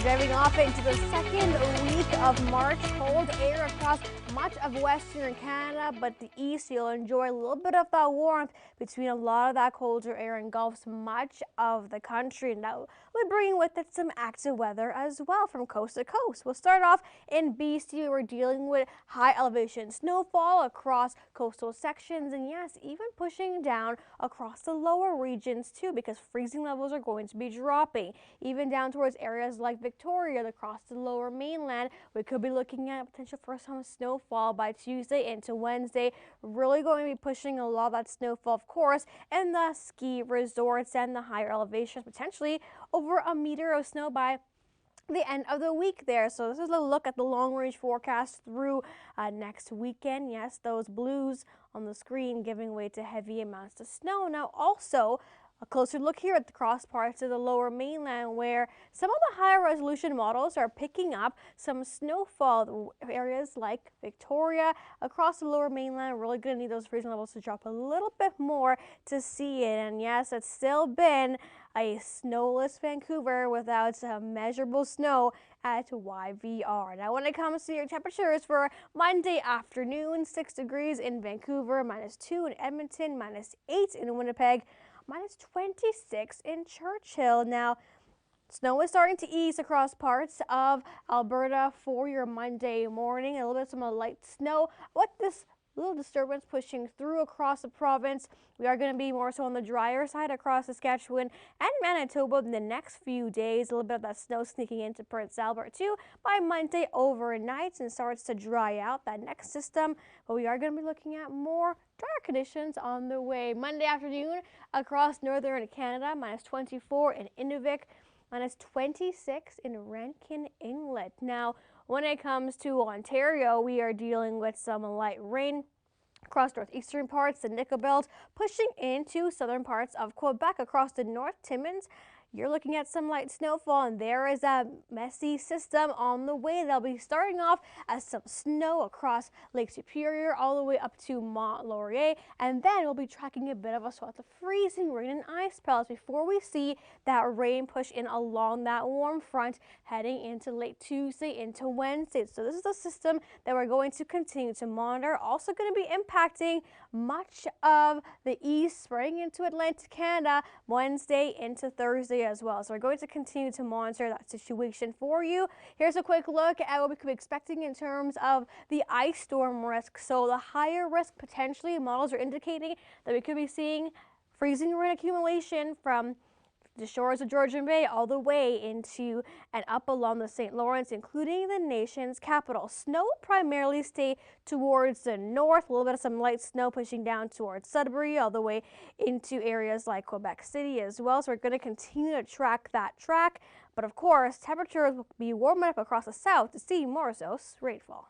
We're diving off into the second week of March. Cold air across much of Western Canada, but the east you'll enjoy a little bit of that warmth between a lot of that colder air engulfs much of the country. Now we're bringing with it some active weather as well from coast to coast. We'll start off in BC. We're dealing with high elevation snowfall across coastal sections, and yes, even pushing down across the lower regions too, because freezing levels are going to be dropping even down towards areas like Victoria across the lower mainland. We could be looking at potential for some snowfall by Tuesday into Wednesday. Really going to be pushing a lot of that snowfall, of course, in the ski resorts and the higher elevations, potentially over a meter of snow by the end of the week there. So this is a look at the long range forecast through next weekend. Yes, those blues on the screen giving way to heavy amounts of snow. Now also a closer look here at the cross parts of the lower mainland, where some of the higher resolution models are picking up some snowfall areas like Victoria across the lower mainland. Really going to need those freezing levels to drop a little bit more to see it. And yes, it's still been a snowless Vancouver without some measurable snow at YVR. Now when it comes to your temperatures for Monday afternoon, 6 degrees in Vancouver, -2 in Edmonton, -8 in Winnipeg, -26 in Churchill. Now, snow is starting to ease across parts of Alberta for your Monday morning. A little bit of some light snow. What this little disturbance pushing through across the province. We are going to be more so on the drier side across Saskatchewan and Manitoba in the next few days. A little bit of that snow sneaking into Prince Albert too by Monday overnight, and starts to dry out that next system. But we are going to be looking at more drier conditions on the way. Monday afternoon across northern Canada, -24 in Inuvik, -26 in Rankin Inlet. Now, when it comes to Ontario, we are dealing with some light rain across northeastern parts, the Nickel Belt, pushing into southern parts of Quebec across the North Timmins. You're looking at some light snowfall, and there is a messy system on the way. They'll be starting off as some snow across Lake Superior all the way up to Mont Laurier, and then we'll be tracking a bit of a swath of freezing rain and ice pelts before we see that rain push in along that warm front heading into late Tuesday into Wednesday. So this is a system that we're going to continue to monitor. Also going to be impacting much of the east, spreading into Atlantic Canada Wednesday into Thursday as well. So we're going to continue to monitor that situation for you. Here's a quick look at what we could be expecting in terms of the ice storm risk. So the higher risk potentially, models are indicating that we could be seeing freezing rain accumulation from the shores of Georgian Bay all the way into and up along the St. Lawrence, including the nation's capital. Snow will primarily stay towards the north, a little bit of some light snow pushing down towards Sudbury all the way into areas like Quebec City as well. So we're going to continue to track that track. But of course, temperatures will be warming up across the south to see more so rainfall.